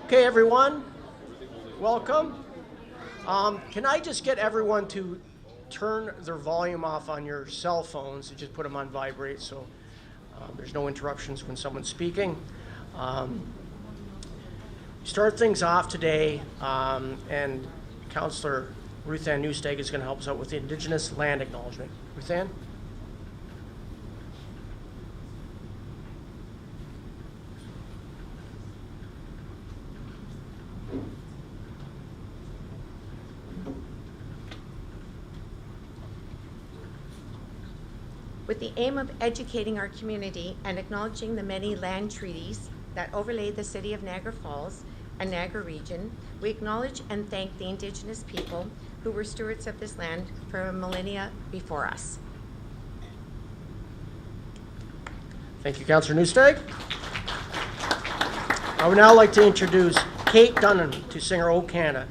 Okay, everyone, welcome. Can I just get everyone to turn their volume off on your cell phones and just put them on vibrate so there's no interruptions when someone's speaking. Start things off today, and Councillor Ruth Ann Newsteg is going to help us out with the Indigenous land acknowledgement. Ruth Ann? With the aim of educating our community and acknowledging the many land treaties that overlay the city of Niagara Falls and Niagara region, we acknowledge and thank the Indigenous people who were stewards of this land for millennia before us. Thank you, Councillor Newsteg. I would now like to introduce Kate Dunham to sing our O Canada.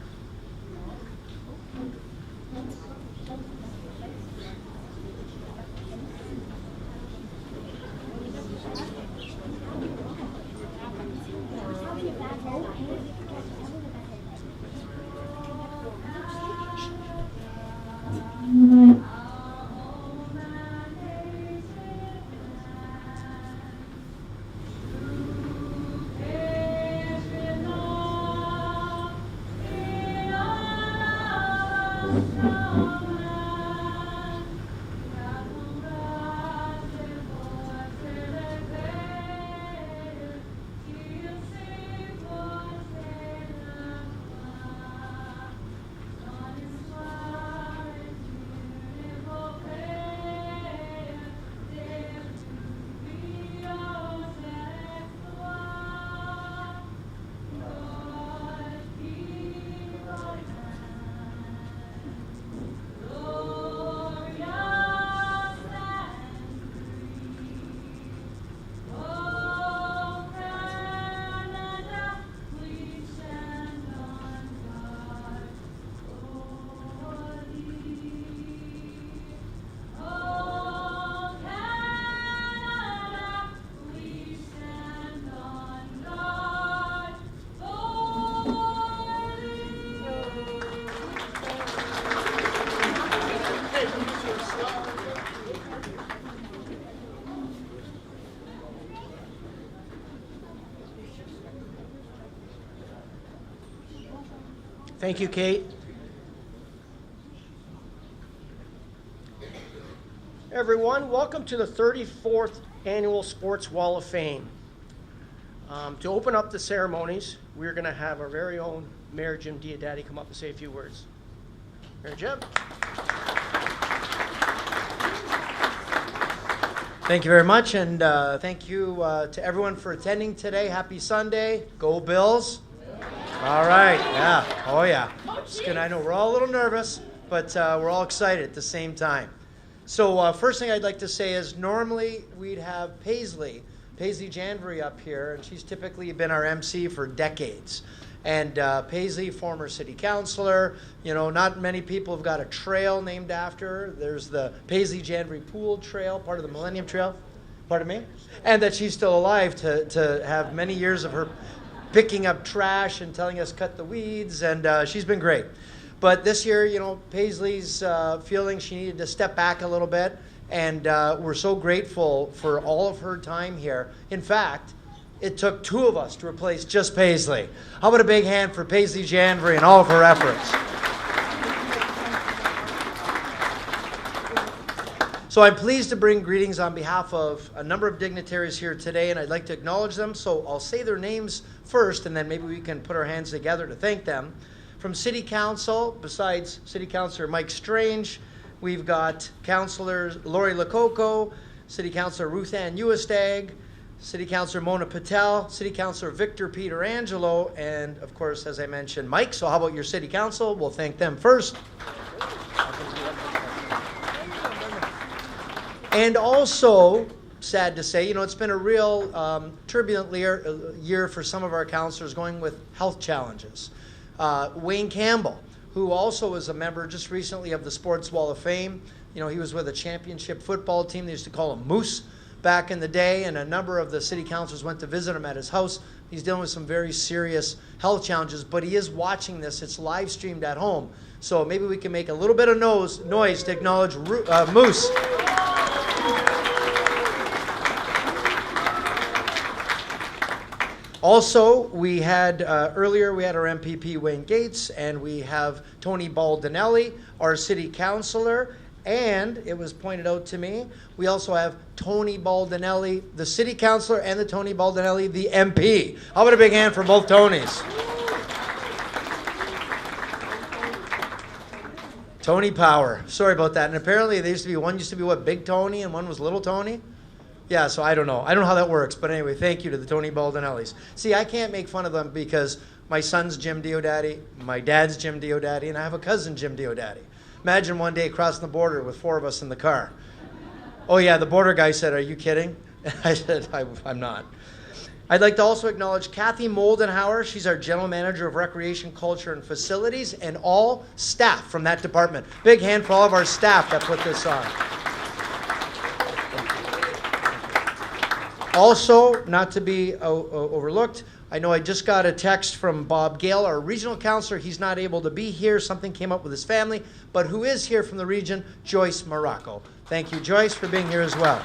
Thank you, Kate. Everyone, welcome to the 34th Annual Sports Wall of Fame. To open up the ceremonies, we're going to have our very own Mayor Jim Diodati come up and say a few words. Mayor Jim. Thank you very much, and thank you to everyone for attending today. Happy Sunday. Go Bills. All right, yeah, oh yeah. I know we're all a little nervous, but we're all excited at the same time. So first thing I'd like to say is normally we'd have Paisley Janvary up here, and she's typically been our MC for decades. And Paisley, former city councilor, you know, not many people have got a trail named after her. There's the Paisley Janvary Pool Trail, part of the Millennium Trail, pardon me, and that she's still alive to have many years of her picking up trash and telling us cut the weeds, and she's been great. But this year, you know, Paisley's feeling she needed to step back a little bit, and we're so grateful for all of her time here. In fact, it took two of us to replace just Paisley. How about a big hand for Paisley Janvary and all of her efforts? So I'm pleased to bring greetings on behalf of a number of dignitaries here today, and I'd like to acknowledge them. So I'll say their names first, and then maybe we can put our hands together to thank them. From City Council, besides City Councilor Mike Strange, we've got Councilors Lori Lococo, City Councilor Ruth Ann Newsteg, City Councilor Mona Patel, City Councilor Victor Peterangelo, and of course, as I mentioned, Mike. So how about your City Council? We'll thank them first. And also, sad to say, you know, it's been a real turbulent year for some of our councillors going with health challenges. Wayne Campbell, who also is a member just recently of the Sports Wall of Fame. You know, he was with a championship football team. They used to call him Moose back in the day, and a number of the city councilors went to visit him at his house. He's dealing with some very serious health challenges, but he is watching this. It's live streamed at home. So maybe we can make a little bit of noise to acknowledge Moose. Also, we had earlier we had our MPP Wayne Gates, and we have Tony Baldinelli, our city councilor, and it was pointed out to me, we also have Tony Baldinelli, the city councilor, and the Tony Baldinelli, the MP. How about a big hand for both Tonys? Tony Power. Sorry about that. And apparently one used to be what, Big Tony, and one was Little Tony? Yeah, so I don't know. I don't know how that works. But anyway, thank you to the Tony Baldinellis. See, I can't make fun of them because my son's Jim Diodati, my dad's Jim Diodati, and I have a cousin, Jim Diodati. Imagine one day crossing the border with 4 of us in the car. Oh yeah, the border guy said, "Are you kidding?" I said, I'm not. I'd like to also acknowledge Kathy Moldenhauer. She's our General Manager of Recreation, Culture, and Facilities, and all staff from that department. Big hand for all of our staff that put this on. Also, not to be overlooked, I know I just got a text from Bob Gale, our regional counselor. He's not able to be here. Something came up with his family. But who is here from the region? Joyce Morocco. Thank you, Joyce, for being here as well.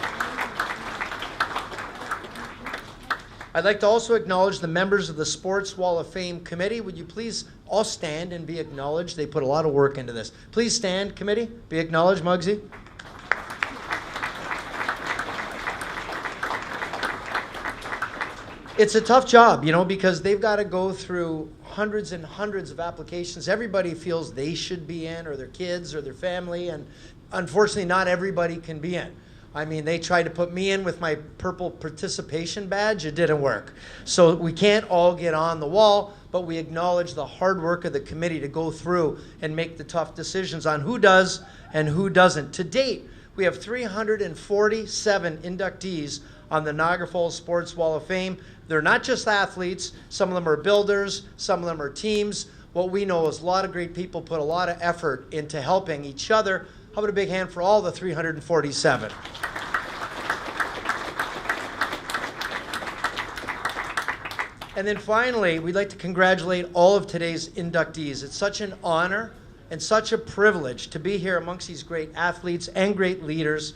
I'd like to also acknowledge the members of the Sports Wall of Fame Committee. Would you please all stand and be acknowledged? They put a lot of work into this. Please stand, committee. Be acknowledged, Muggsy. It's a tough job, because they've got to go through hundreds and hundreds of applications. Everybody feels they should be in, or their kids, or their family, and unfortunately not everybody can be in. I mean, they tried to put me in with my purple participation badge. It didn't work. So we can't all get on the wall, but we acknowledge the hard work of the committee to go through and make the tough decisions on who does and who doesn't. To date, we have 347 inductees on the Niagara Falls Sports Wall of Fame. They're not just athletes. Some of them are builders. Some of them are teams. What we know is a lot of great people put a lot of effort into helping each other. How about a big hand for all the 347? And then finally, we'd like to congratulate all of today's inductees. It's such an honor and such a privilege to be here amongst these great athletes and great leaders,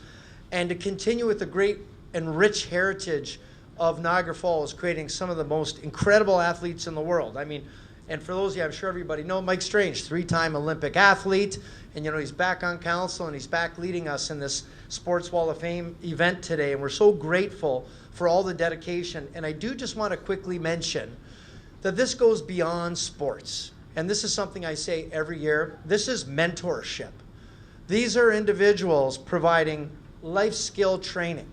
and to continue with the great and rich heritage of Niagara Falls, creating some of the most incredible athletes in the world. I mean, and for those of you, I'm sure everybody know, Mike Strange, 3-time Olympic athlete, and he's back on council, and he's back leading us in this Sports Wall of Fame event today, and we're so grateful for all the dedication. And I do just want to quickly mention that this goes beyond sports, and this is something I say every year. This is mentorship. These are individuals providing life skill training,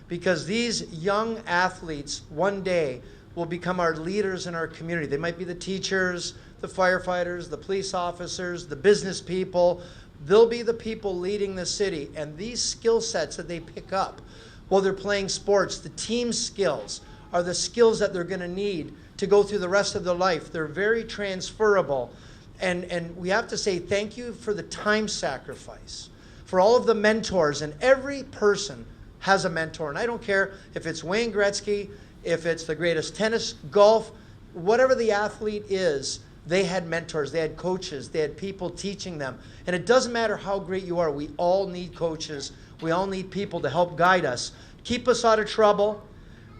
because these young athletes one day will become our leaders in our community. They might be the teachers, the firefighters, the police officers, the business people. They'll be the people leading the city. And these skill sets that they pick up while they're playing sports, the team skills, are the skills that they're going to need to go through the rest of their life. They're very transferable. And we have to say thank you for the time sacrifice, for all of the mentors. And every person has a mentor. And I don't care if it's Wayne Gretzky, if it's the greatest tennis, golf, whatever the athlete is, they had mentors, they had coaches, they had people teaching them. And it doesn't matter how great you are, we all need coaches. We all need people to help guide us, keep us out of trouble.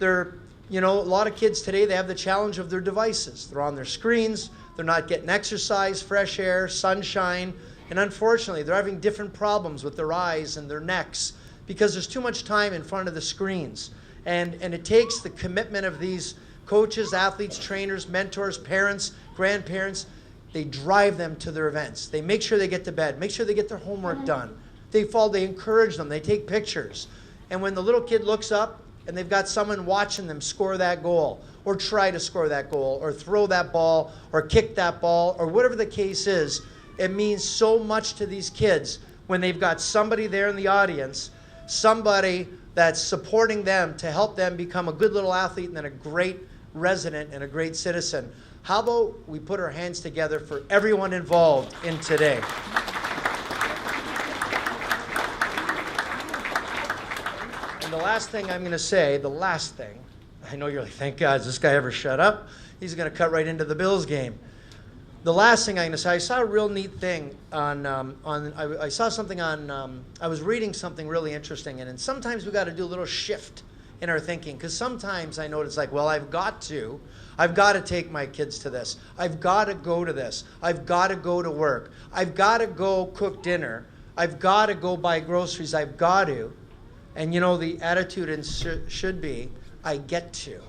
A lot of kids today, they have the challenge of their devices. They're on their screens, they're not getting exercise, fresh air, sunshine, and unfortunately, they're having different problems with their eyes and their necks because there's too much time in front of the screens. And it takes the commitment of these coaches, athletes, trainers, mentors, parents, grandparents. They drive them to their events. They make sure they get to bed, make sure they get their homework done. They encourage them, they take pictures. And when the little kid looks up and they've got someone watching them score that goal, or try to score that goal, or throw that ball, or kick that ball, or whatever the case is, it means so much to these kids when they've got somebody there in the audience, somebody that's supporting them to help them become a good little athlete and then a great resident and a great citizen. How about we put our hands together for everyone involved in today? And the last thing I'm going to say, I know you're like, thank God, does this guy ever shut up? He's going to cut right into the Bills game. The last thing I'm going to say, I saw a real neat thing I saw something on, I was reading something really interesting, and sometimes we got to do a little shift in our thinking, because sometimes I know it's like, well, I've got to take my kids to this. I've got to go to this. I've got to go to work. I've got to go cook dinner. I've got to go buy groceries. I've got to. And you know, the attitude should be, I get to.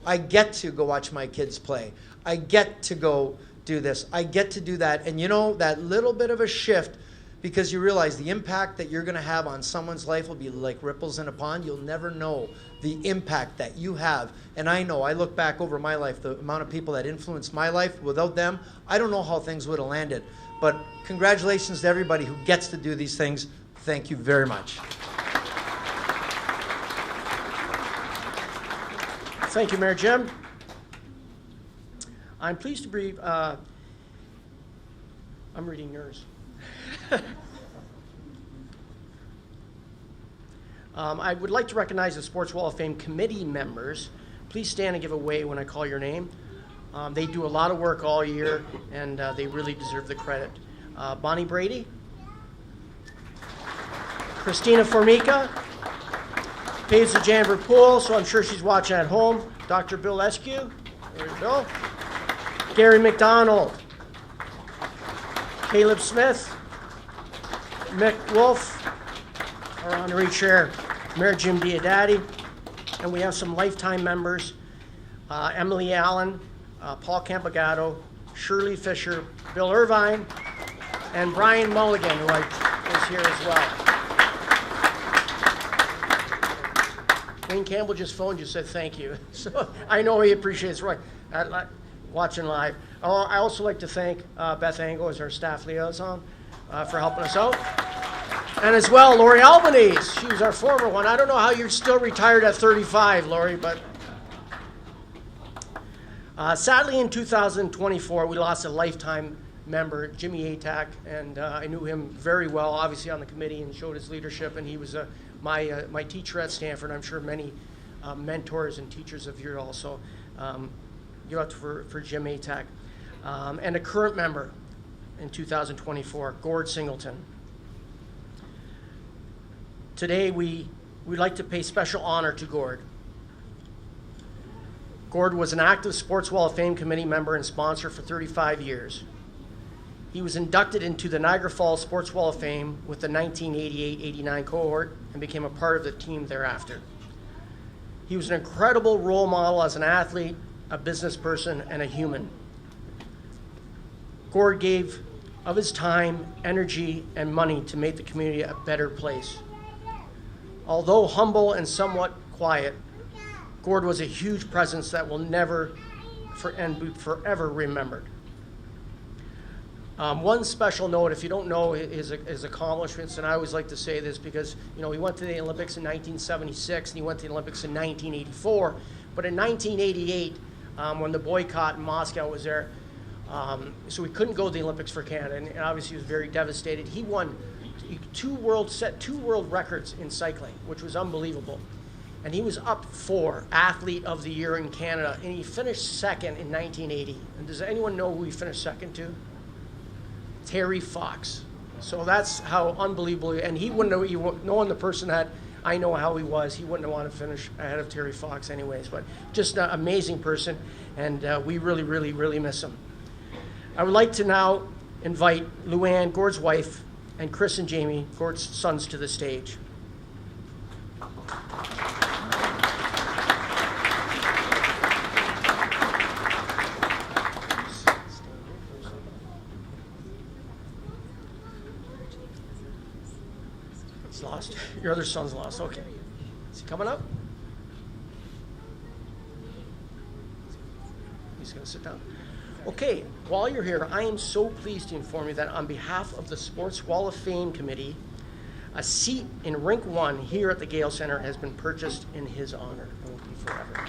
I get to go watch my kids play. I get to go do this. I get to do that. And you know, that little bit of a shift, because you realize the impact that you're going to have on someone's life will be like ripples in a pond. You'll never know the impact that you have. And I know, I look back over my life, the amount of people that influenced my life. Without them, I don't know how things would have landed. But congratulations to everybody who gets to do these things. Thank you very much. Thank you, Mayor Jim. I'm pleased to brief, I'm reading yours. I would like to recognize the Sports Wall of Fame committee members. Please stand and give a wave when I call your name. They do a lot of work all year, and they really deserve the credit. Bonnie Brady, Christina Formica, Paige Janver Poole, so I'm sure she's watching at home. Dr. Bill Eskew, there you go. Gary McDonald, Caleb Smith, Mick Wolf, our honorary chair, Mayor Jim Diodati, and we have some lifetime members, Emily Allen, Paul Campagato, Shirley Fisher, Bill Irvine, and Brian Mulligan, who is here as well. Wayne Campbell just phoned you, said thank you. So I know he appreciates watching live. I also like to thank Beth Ango as our staff liaison for helping us out. And as well, Lori Albanese. She was our former one. I don't know how you're still retired at 35, Lori, but sadly in 2024, we lost a lifetime member, Jimmy Atack, and I knew him very well, obviously on the committee, and showed his leadership, and he was my teacher at Stanford. I'm sure many mentors and teachers of yours also. Give up for Jim Atack. And a current member in 2024, Gord Singleton. Today we'd like to pay special honor to Gord. Gord was an active Sports Wall of Fame committee member and sponsor for 35 years. He was inducted into the Niagara Falls Sports Wall of Fame with the 1988-89 cohort and became a part of the team thereafter. He was an incredible role model as an athlete, a business person, and a human. Gord gave of his time, energy, and money to make the community a better place. Although humble and somewhat quiet, Gord was a huge presence that will never and be forever remembered. One special note, if you don't know his accomplishments, and I always like to say this because, you know, he went to the Olympics in 1976 and he went to the Olympics in 1984, but in 1988, when the boycott in Moscow was there, so he couldn't go to the Olympics for Canada, and obviously he was very devastated. He won set two world records in cycling, which was unbelievable. And he was up for Athlete of the Year in Canada, and he finished second in 1980. And does anyone know who he finished second to? Terry Fox. So that's how unbelievable, and he wouldn't know, knowing the person that I know how he was, he wouldn't want to finish ahead of Terry Fox anyways, but just an amazing person, and we really, really, really miss him. I would like to now invite Luann, Gord's wife, and Chris and Jamie, Gord's sons, to the stage. He's lost. Your other son's lost. Okay. Is he coming up? He's going to sit down. Okay, while you're here, I am so pleased to inform you that on behalf of the Sports Wall of Fame Committee, a seat in Rink 1 here at the Gale Center has been purchased in his honor and will be forever.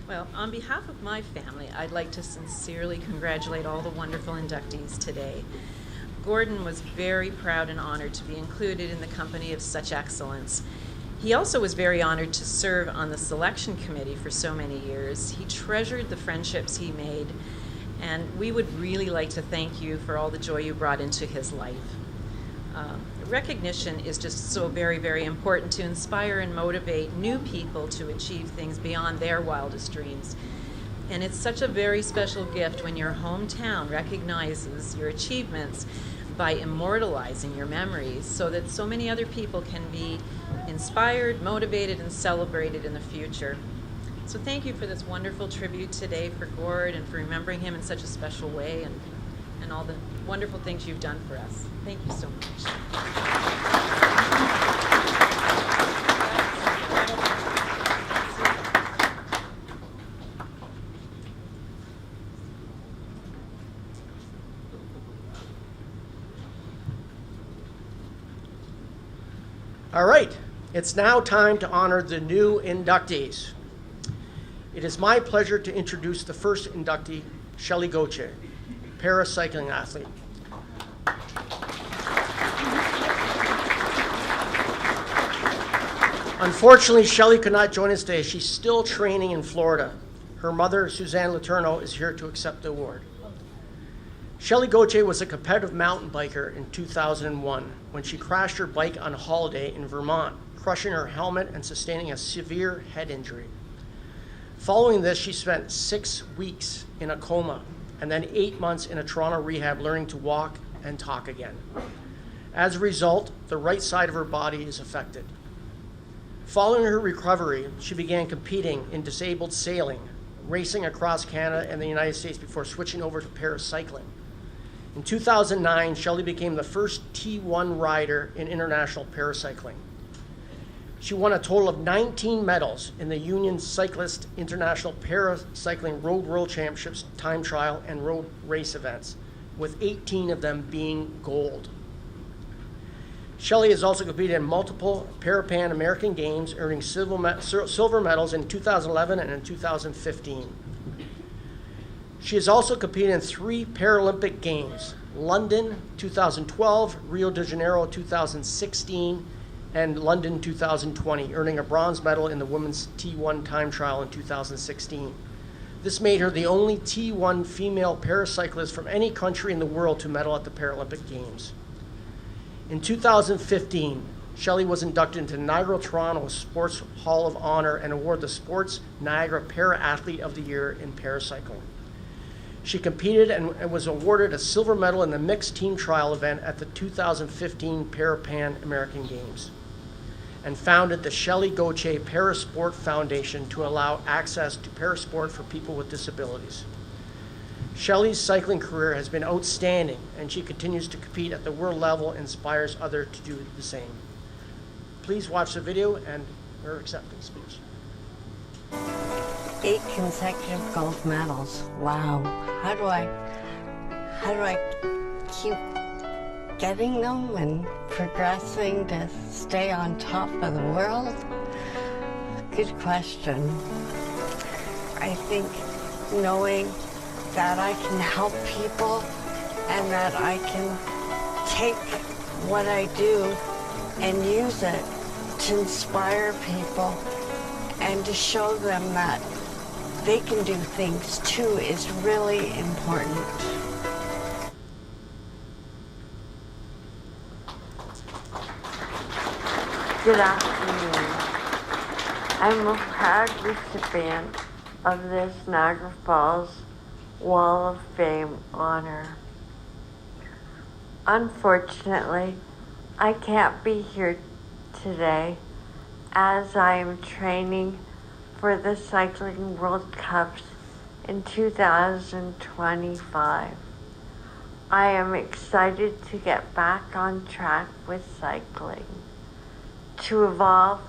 Well, on behalf of my family, I'd like to sincerely congratulate all the wonderful inductees today. Gordon was very proud and honored to be included in the company of such excellence. He also was very honored to serve on the selection committee for so many years. He treasured the friendships he made, and we would really like to thank you for all the joy you brought into his life. Recognition is just so very, very important to inspire and motivate new people to achieve things beyond their wildest dreams. And it's such a very special gift when your hometown recognizes your achievements by immortalizing your memories so that so many other people can be inspired, motivated, and celebrated in the future. So thank you for this wonderful tribute today for Gord and for remembering him in such a special way and all the wonderful things you've done for us. Thank you so much. All right, it's now time to honor the new inductees. It is my pleasure to introduce the first inductee, Shelley Gauthier, paracycling athlete. Unfortunately, Shelley could not join us today. She's still training in Florida. Her mother, Suzanne Letourneau, is here to accept the award. Shelley Gauthier was a competitive mountain biker in 2001 when she crashed her bike on holiday in Vermont, crushing her helmet and sustaining a severe head injury. Following this, she spent 6 weeks in a coma and then 8 months in a Toronto rehab learning to walk and talk again. As a result, the right side of her body is affected. Following her recovery, she began competing in disabled sailing, racing across Canada and the United States before switching over to paracycling. In 2009, Shelley became the first T1 rider in international paracycling. She won a total of 19 medals in the Union Cyclist International Paracycling Road World Championships, time trial, and road race events, with 18 of them being gold. Shelley has also competed in multiple Parapan American Games, earning silver medals in 2011 and in 2015. She has also competed in 3 Paralympic Games, London 2012, Rio de Janeiro 2016, and London 2020, earning a bronze medal in the women's T1 time trial in 2016. This made her the only T1 female paracyclist from any country in the world to medal at the Paralympic Games. In 2015, Shelley was inducted into Niagara Toronto Sports Hall of Honor and awarded the Sports Niagara Para Athlete of the Year in paracycling. She competed and was awarded a silver medal in the mixed team trial event at the 2015 Parapan American Games, and founded the Shelley Gauthier Parasport Foundation to allow access to parasport for people with disabilities. Shelley's cycling career has been outstanding, and she continues to compete at the world level and inspires others to do the same. Please watch the video and her acceptance speech. 8 consecutive gold medals. Wow. How do I keep getting them and progressing to stay on top of the world? Good question. I think knowing that I can help people and that I can take what I do and use it to inspire people and to show them that they can do things too is really important. Good afternoon. I'm a proud recipient of this Niagara Falls Wall of Fame honor. Unfortunately, I can't be here today as I am training for the Cycling World Cups in 2025. I am excited to get back on track with cycling, to evolve,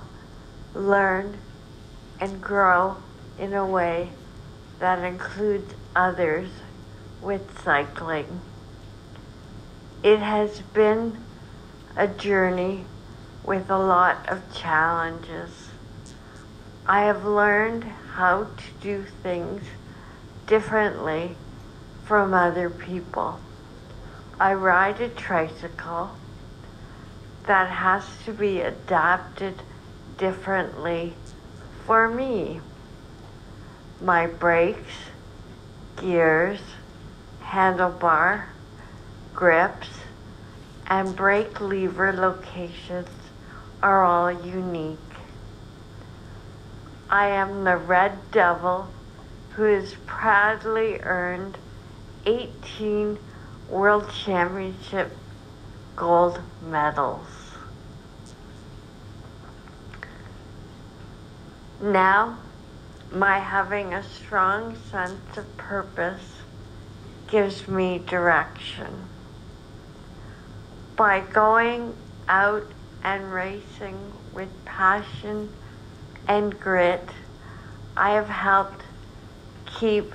learn, and grow in a way that includes others with cycling. It has been a journey with a lot of challenges. I have learned how to do things differently from other people. I ride a tricycle that has to be adapted differently for me. My brakes, gears, handlebar, grips, and brake lever locations are all unique. I am the Red Devil who has proudly earned 18 World Championship gold medals. Now, my having a strong sense of purpose gives me direction. By going out and racing with passion and grit, I have helped keep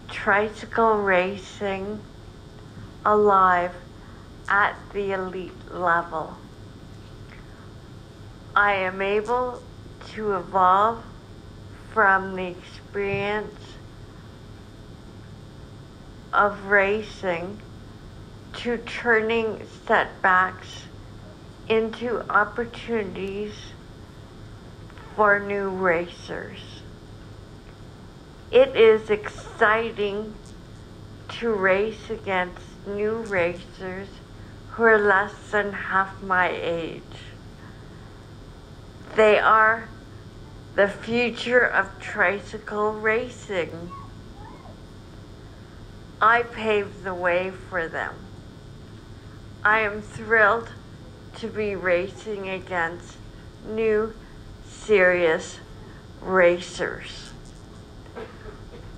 tricycle racing alive at the elite level. I am able to evolve from the experience of racing to turning setbacks into opportunities for new racers. It is exciting to race against new racers who are less than half my age. They are the future of tricycle racing. I paved the way for them. I am thrilled to be racing against new, serious racers.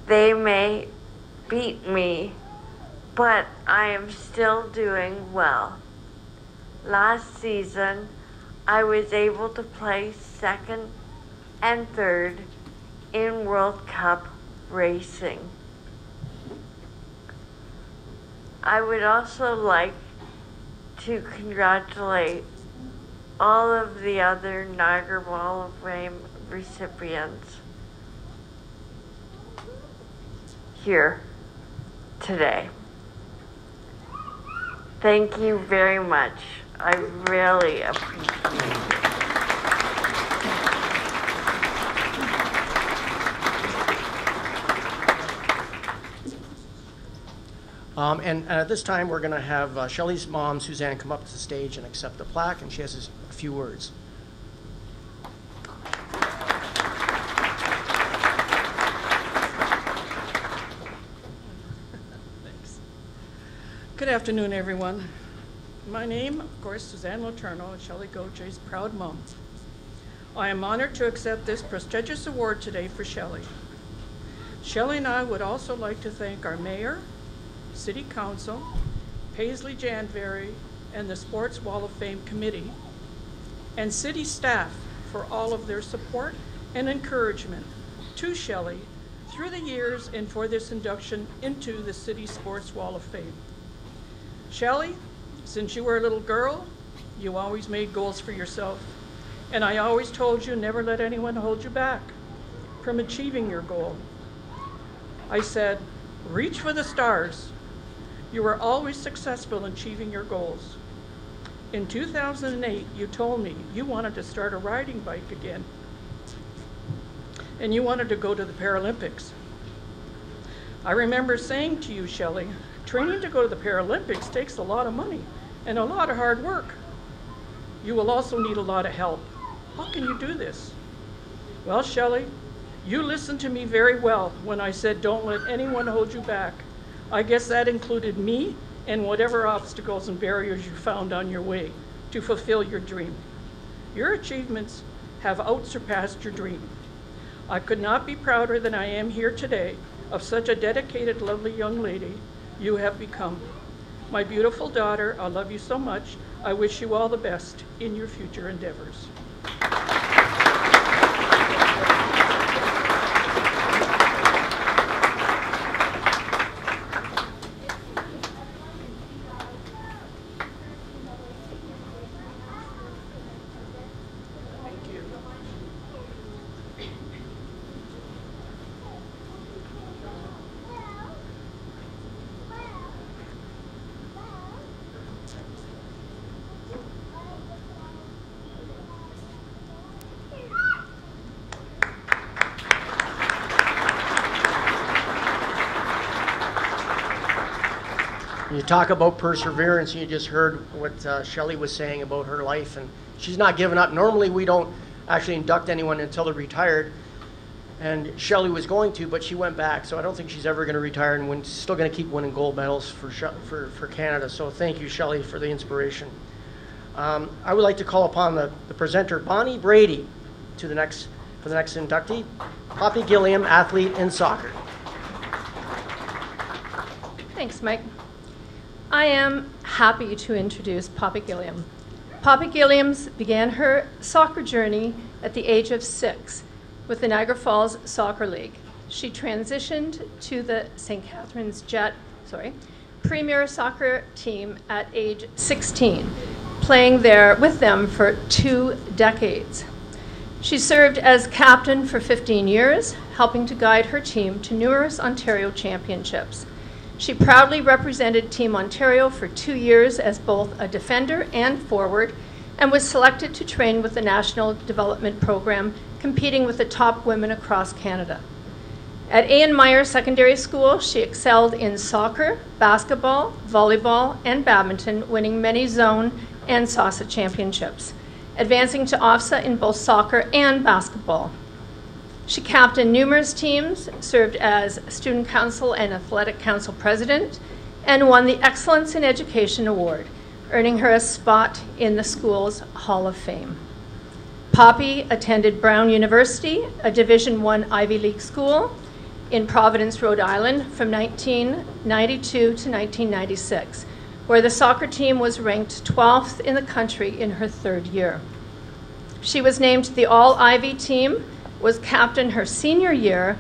They may beat me, but I am still doing well. Last season, I was able to place second and third in World Cup racing. I would also like to congratulate all of the other Niagara Wall of Fame recipients here today. Thank you very much. I really appreciate it. And at this time, we're going to have Shelley's mom, Suzanne, come up to the stage and accept the plaque, and she has a few words. Thanks. Good afternoon, everyone. My name, of course, Suzanne Letourneau, and Shelley Gautier's proud mom. I am honored to accept this prestigious award today for Shelley. Shelley and I would also like to thank our mayor, City Council, Paisley Janvary, and the Sports Wall of Fame Committee, and city staff for all of their support and encouragement to Shelley through the years and for this induction into the City Sports Wall of Fame. Shelley, since you were a little girl, you always made goals for yourself, and I always told you never let anyone hold you back from achieving your goal. I said, reach for the stars. You were always successful in achieving your goals. In 2008, you told me you wanted to start a riding bike again, and you wanted to go to the Paralympics. I remember saying to you, Shelley, training to go to the Paralympics takes a lot of money and a lot of hard work. You will also need a lot of help. How can you do this? Well, Shelley, you listened to me very well when I said don't let anyone hold you back. I guess that included me and whatever obstacles and barriers you found on your way to fulfill your dream. Your achievements have outsurpassed your dream. I could not be prouder than I am here today of such a dedicated, lovely young lady you have become. My beautiful daughter, I love you so much. I wish you all the best in your future endeavors. You talk about perseverance, and you just heard what Shelley was saying about her life, and she's not giving up. Normally, we don't actually induct anyone until they're retired, and Shelley was going to, but she went back, so I don't think she's ever going to retire, and she's still going to keep winning gold medals for Canada. So thank you, Shelley, for the inspiration. I would like to call upon the presenter, Bonnie Brady, for the next inductee, Poppy Gilliam, athlete in soccer. Thanks, Mike. I am happy to introduce Poppy Gilliam. Poppy Gilliam began her soccer journey at the age of 6 with the Niagara Falls Soccer League. She transitioned to the St. Catharines Jet, Premier Soccer team at age 16, playing there with them for 2 decades. She served as captain for 15 years, helping to guide her team to numerous Ontario championships. She proudly represented Team Ontario for 2 years as both a defender and forward, and was selected to train with the National Development Program, competing with the top women across Canada. At A.N. Meyer Secondary School, she excelled in soccer, basketball, volleyball, and badminton, winning many zone and SASA championships, advancing to OFSA in both soccer and basketball. She captained numerous teams, served as student council and athletic council president, and won the Excellence in Education Award, earning her a spot in the school's Hall of Fame. Poppy attended Brown University, a Division I Ivy League school in Providence, Rhode Island from 1992 to 1996, where the soccer team was ranked 12th in the country in her 3rd year. She was named the All-Ivy team, was captain her senior year,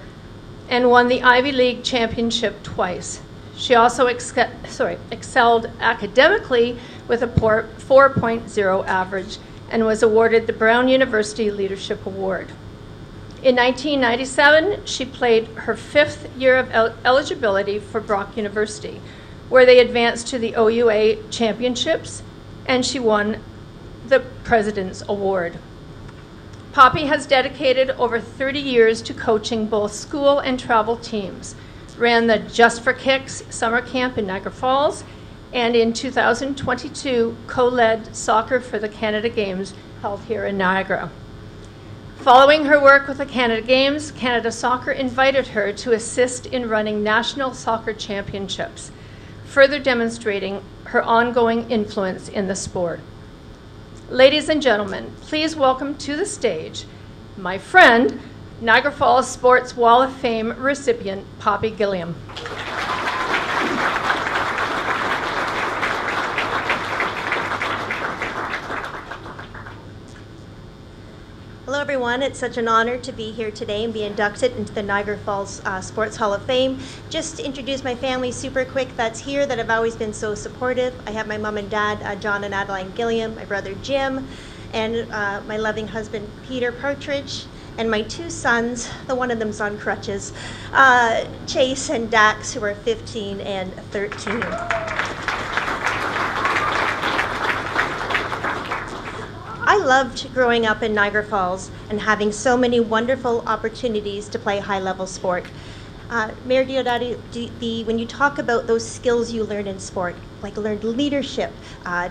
and won the Ivy League championship twice. She also excelled academically with a 4.0 average and was awarded the Brown University Leadership Award. In 1997, she played her 5th year of eligibility for Brock University, where they advanced to the OUA championships, and she won the President's Award. Poppy has dedicated over 30 years to coaching both school and travel teams, ran the Just for Kicks summer camp in Niagara Falls, and in 2022 co-led soccer for the Canada Games held here in Niagara. Following her work with the Canada Games, Canada Soccer invited her to assist in running national soccer championships, further demonstrating her ongoing influence in the sport. Ladies and gentlemen, please welcome to the stage my friend, Niagara Falls Sports Wall of Fame recipient, Poppy Gilliam. Hello everyone, it's such an honor to be here today and be inducted into the Niagara Falls Sports Hall of Fame. Just to introduce my family super quick that's here that have always been so supportive. I have my mom and dad, John and Adeline Gilliam, my brother Jim, and my loving husband Peter Partridge, and my 2 sons, the one of them's on crutches, Chase and Dax, who are 15 and 13. I loved growing up in Niagara Falls and having so many wonderful opportunities to play high-level sport. Mayor Diodati, when you talk about those skills you learn in sport, like learned leadership,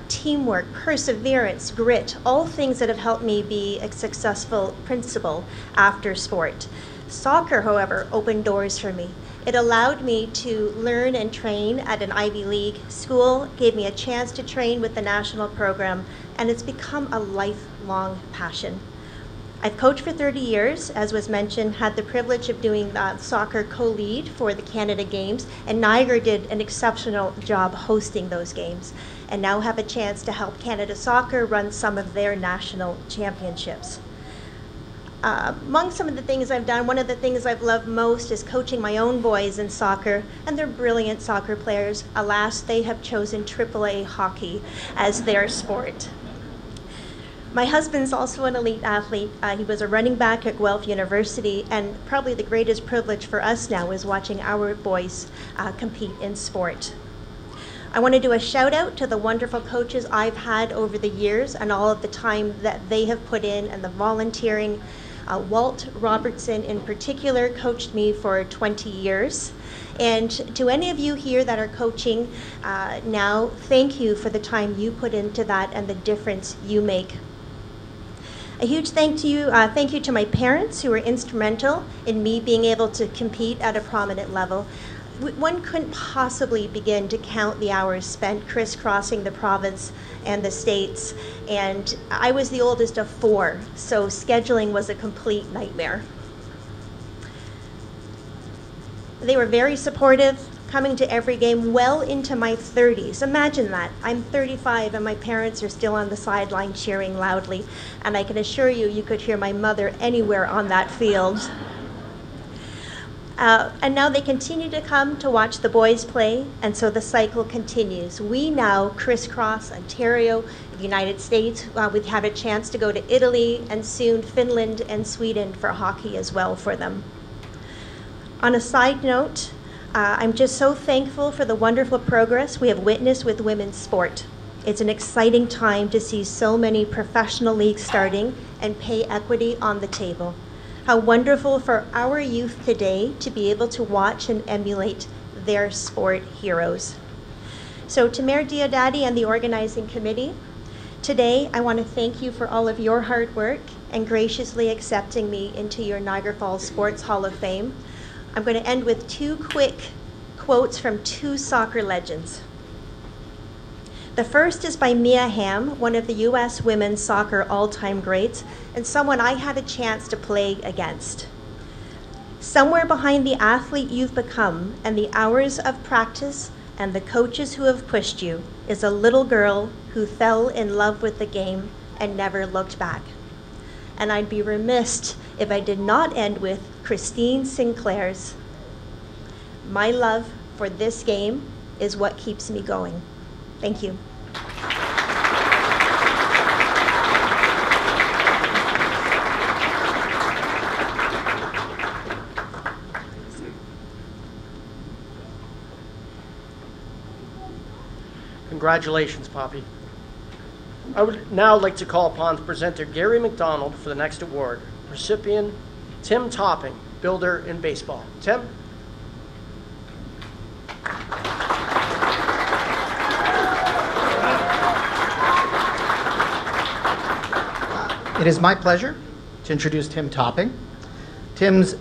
teamwork, perseverance, grit, all things that have helped me be a successful principal after sport. Soccer, however, opened doors for me. It allowed me to learn and train at an Ivy League school, gave me a chance to train with the national program, and it's become a lifelong passion. I've coached for 30 years, as was mentioned, had the privilege of doing soccer co-lead for the Canada Games, and Niagara did an exceptional job hosting those games, and now have a chance to help Canada Soccer run some of their national championships. Among some of the things I've done, one of the things I've loved most is coaching my own boys in soccer, and they're brilliant soccer players. Alas, they have chosen AAA hockey as their sport. My husband's also an elite athlete. He was a running back at Guelph University, and probably the greatest privilege for us now is watching our boys compete in sport. I want to do a shout out to the wonderful coaches I've had over the years and all of the time that they have put in and the volunteering. Walt Robertson in particular coached me for 20 years. And to any of you here that are coaching now, thank you for the time you put into that and the difference you make. A huge thank you to my parents who were instrumental in me being able to compete at a prominent level. One couldn't possibly begin to count the hours spent crisscrossing the province and the states, and I was the oldest of 4, so scheduling was a complete nightmare. They were very supportive, coming to every game well into my 30s. Imagine that. I'm 35 and my parents are still on the sideline cheering loudly, and I can assure you, you could hear my mother anywhere on that field. And now they continue to come to watch the boys play, and so the cycle continues. We now crisscross Ontario, the United States. We've had a chance to go to Italy and soon Finland and Sweden for hockey as well for them. On a side note, I'm just so thankful for the wonderful progress we have witnessed with women's sport. It's an exciting time to see so many professional leagues starting and pay equity on the table. How wonderful for our youth today to be able to watch and emulate their sport heroes. So to Mayor Diodati and the organizing committee, today I want to thank you for all of your hard work and graciously accepting me into your Niagara Falls Sports Hall of Fame. I'm going to end with 2 quick quotes from 2 soccer legends. The first is by Mia Hamm, one of the U.S. women's soccer all-time greats, and someone I had a chance to play against. Somewhere behind the athlete you've become and the hours of practice and the coaches who have pushed you is a little girl who fell in love with the game and never looked back. And I'd be remiss if I did not end with Christine Sinclair's, "My love for this game is what keeps me going." Thank you. Congratulations, Poppy. I would now like to call upon presenter Gary McDonald for the next award. Recipient Tim Topping, builder in baseball. Tim? It is my pleasure to introduce Tim Topping. Tim's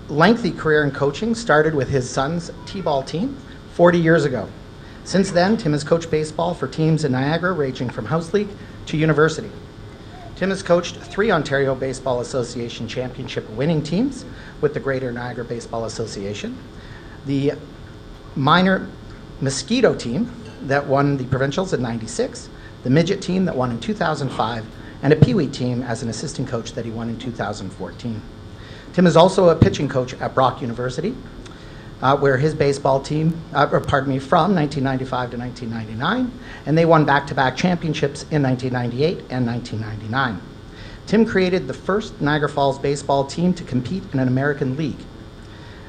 lengthy career in coaching started with his son's T-ball team 40 years ago. Since then, Tim has coached baseball for teams in Niagara ranging from house league to university. Tim has coached 3 Ontario Baseball Association championship winning teams with the Greater Niagara Baseball Association, the minor Mosquito team that won the provincials in '96, the midget team that won in 2005, and a Pee-wee team as an assistant coach that he won in 2014. Tim is also a pitching coach at Brock University, where his baseball team, from 1995 to 1999, and they won back-to-back championships in 1998 and 1999. Tim created the first Niagara Falls baseball team to compete in an American league,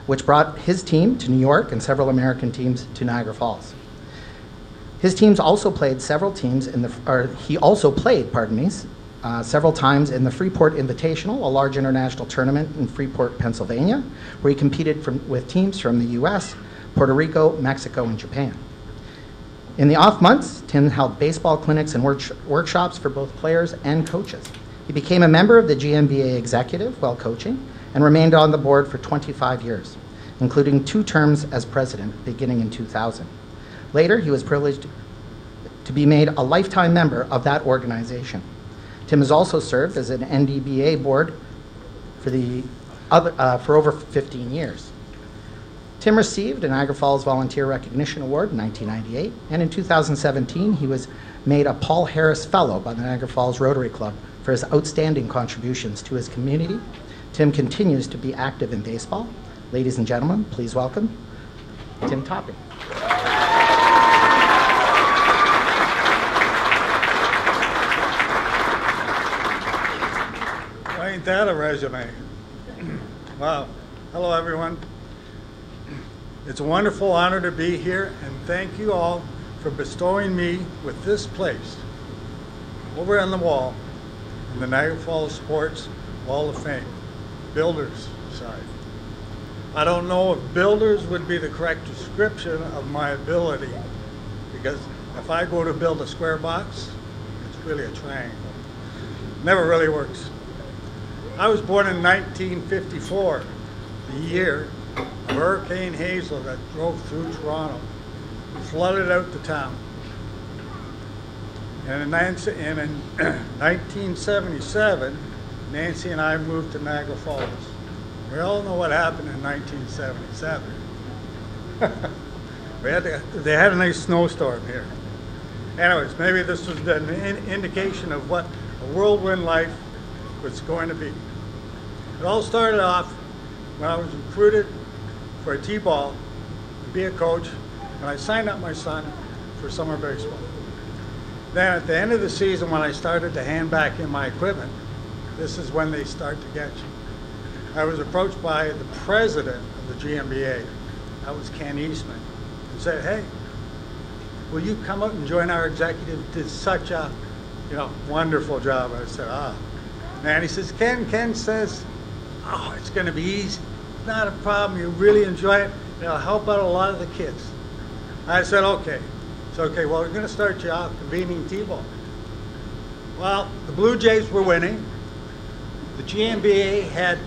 which brought his team to New York and several American teams to Niagara Falls. His teams also played several times in the Freeport Invitational, a large international tournament in Freeport, Pennsylvania, where he competed with teams from the US, Puerto Rico, Mexico, and Japan. In the off months, Tim held baseball clinics and workshops for both players and coaches. He became a member of the GMBA executive while coaching and remained on the board for 25 years, including 2 terms as president beginning in 2000. Later, he was privileged to be made a lifetime member of that organization. Tim has also served as an NDBA board for over 15 years. Tim received a Niagara Falls Volunteer Recognition Award in 1998, and in 2017 he was made a Paul Harris Fellow by the Niagara Falls Rotary Club for his outstanding contributions to his community. Tim continues to be active in baseball. Ladies and gentlemen, please welcome Tim Topping. Ain't that a resume? Wow. Hello, everyone. It's a wonderful honor to be here, and thank you all for bestowing me with this place over on the wall in the Niagara Falls Sports Wall of Fame. builder's side. I don't know if builders would be the correct description of my ability, because if I go to build a square box, it's really a triangle. Never really works. I was born in 1954, the year of Hurricane Hazel that drove through Toronto, flooded out the town. And in 1977, Nancy and I moved to Niagara Falls. We all know what happened in 1977. They had a nice snowstorm here. Anyways, maybe this was an indication of what a whirlwind life was going to be. It all started off when I was recruited for a T-ball to be a coach, and I signed up my son for summer baseball. Then at the end of the season, when I started to hand back in my equipment, this is when they start to get you. I was approached by the president of the GMBA, that was Ken Eastman, and said, "Hey, will you come up and join our executive? Did such a, wonderful job." I said, man, he says, Ken says, "Oh, it's going to be easy. It's not a problem. You really enjoy it. It'll help out a lot of the kids." I said, "Okay." So, well, we're going to start you off convening T-ball. Well, the Blue Jays were winning. The GMBA had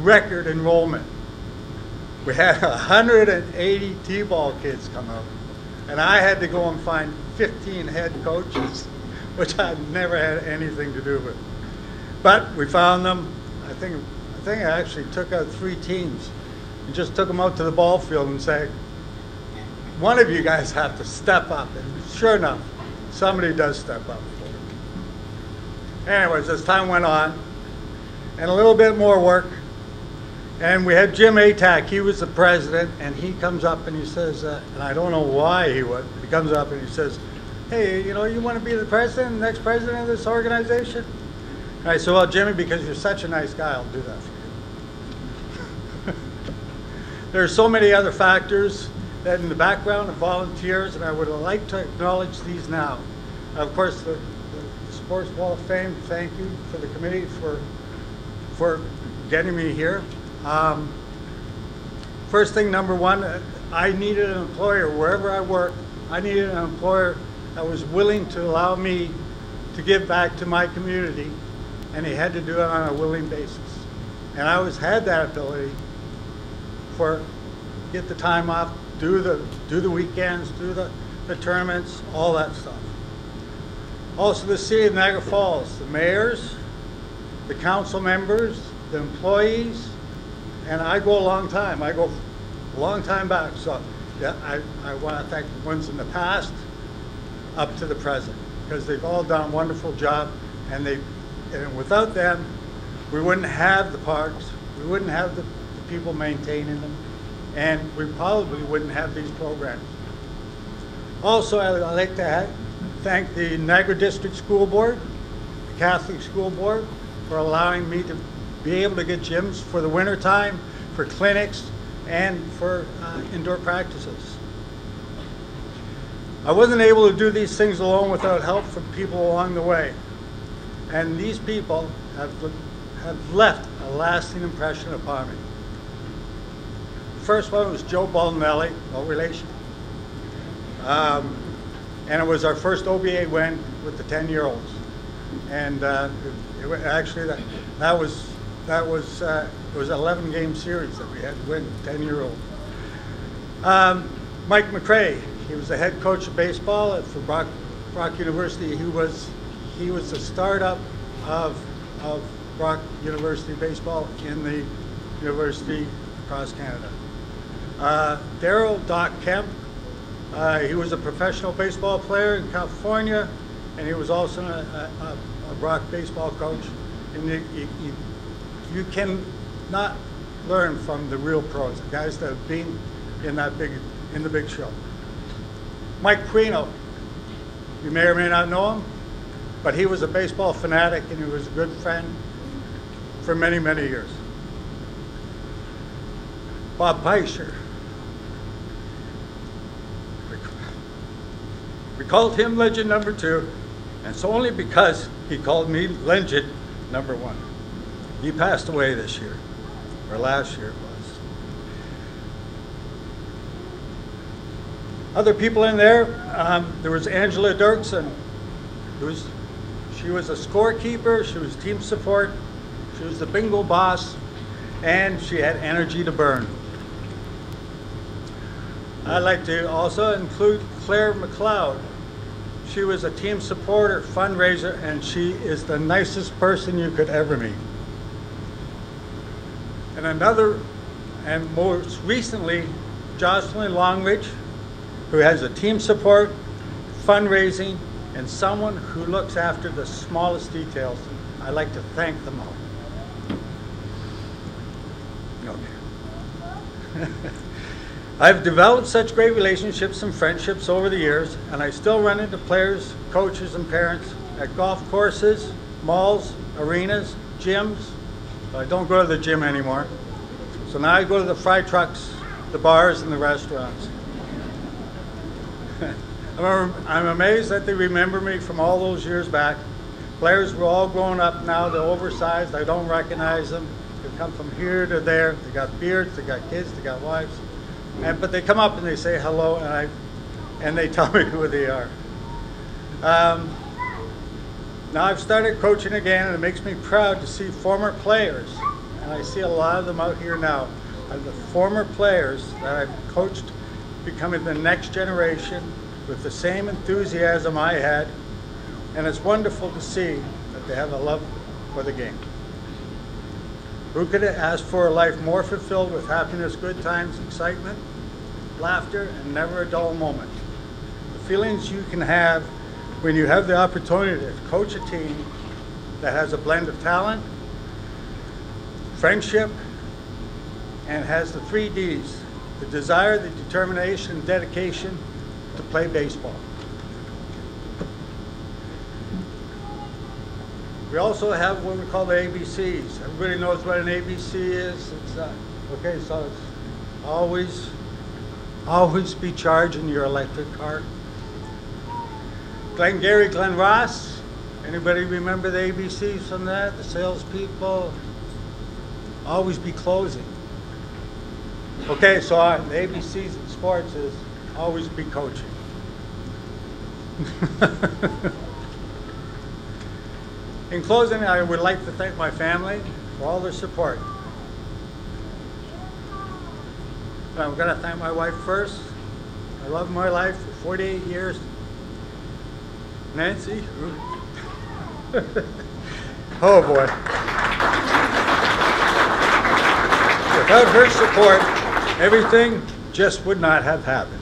record enrollment. We had 180 T-ball kids come out. And I had to go and find 15 head coaches, which I'd never had anything to do with. But we found them. I think I actually took out 3 teams and just took them out to the ball field and said, "One of you guys have to step up." And sure enough, somebody does step up. Anyways, as time went on, and a little bit more work, and we had Jim Atack. He was the president, and he comes up and he says, and I don't know why he would, but he comes up and he says, "Hey, you want to be the president, the next president of this organization?" And I said, "Well, Jimmy, because you're such a nice guy, I'll do that for you." There are so many other factors that in the background of volunteers, and I would like to acknowledge these now. Of course, the Sports Wall of Fame, thank you for the committee for getting me here. First thing, number one, I needed an employer wherever I worked. I needed an employer that was willing to allow me to give back to my community, and he had to do it on a willing basis. And I always had that ability for get the time off, do the weekends, do the tournaments, all that stuff. Also, the city of Niagara Falls, the mayors, the council members, the employees, and I go a long time. I go a long time back. So yeah, I want to thank the ones in the past up to the present, because they've all done a wonderful job, and without them, we wouldn't have the parks, we wouldn't have the people maintaining them, and we probably wouldn't have these programs. Also, I'd like to thank the Niagara District School Board, the Catholic School Board, for allowing me to be able to get gyms for the winter time, for clinics, and for indoor practices. I wasn't able to do these things alone without help from people along the way. And these people have left a lasting impression upon me. The first one was Joe Baldinelli, no relation. And it was our first OBA win with the 10-year-olds. And actually, it was an 11-game series that we had to win, 10-year-old. Mike McRae, he was the head coach of baseball for Brock University. He was the startup of Brock University baseball in the university across Canada. Darryl Doc Kemp, he was a professional baseball player in California, and he was also a Brock baseball coach. And you can not learn from the real pros, the guys that have been in the big show. Mike Quino, you may or may not know him, but he was a baseball fanatic, and he was a good friend for many, many years. Bob Peischer. We called him Legend number 2, and it's only because he called me Legend number 1. He passed away this year. or last year it was. Other people in there, there was Angela Dirksen, she was a scorekeeper, she was team support, she was the bingo boss, and she had energy to burn. I'd like to also include Claire McLeod. She was a team supporter, fundraiser, and she is the nicest person you could ever meet. And most recently, Jocelyn Longridge, who has a team support, fundraising, and someone who looks after the smallest details. I'd like to thank them all. Okay. I've developed such great relationships and friendships over the years, and I still run into players, coaches, and parents at golf courses, malls, arenas, gyms. But I don't go to the gym anymore. So now I go to the fry trucks, the bars, and the restaurants. I'm amazed that they remember me from all those years back. Players were all grown up now, they're oversized, I don't recognize them. They come from here to there, they got beards, they got kids, they got wives. But they come up and they say hello, and they tell me who they are. Now I've started coaching again, and it makes me proud to see former players, and I see a lot of them out here now, of the former players that I've coached becoming the next generation with the same enthusiasm I had, and it's wonderful to see that they have a love for the game. Who could ask for a life more fulfilled with happiness, good times, excitement, laughter, and never a dull moment? The feelings you can have when you have the opportunity to coach a team that has a blend of talent, friendship, and has the 3 Ds, the desire, the determination, and dedication to play baseball. We also have what we call the ABCs. Everybody knows what an ABC is. It's okay, so it's always be charging your electric car. Glengarry Glen Ross. Anybody remember the ABCs from that? The salespeople. Always be closing. Okay, so the ABCs in sports is always be coaching. In closing, I would like to thank my family for all their support. And I'm going to thank my wife first. I love my life for 48 years. Nancy. Oh boy. Without her support, everything just would not have happened.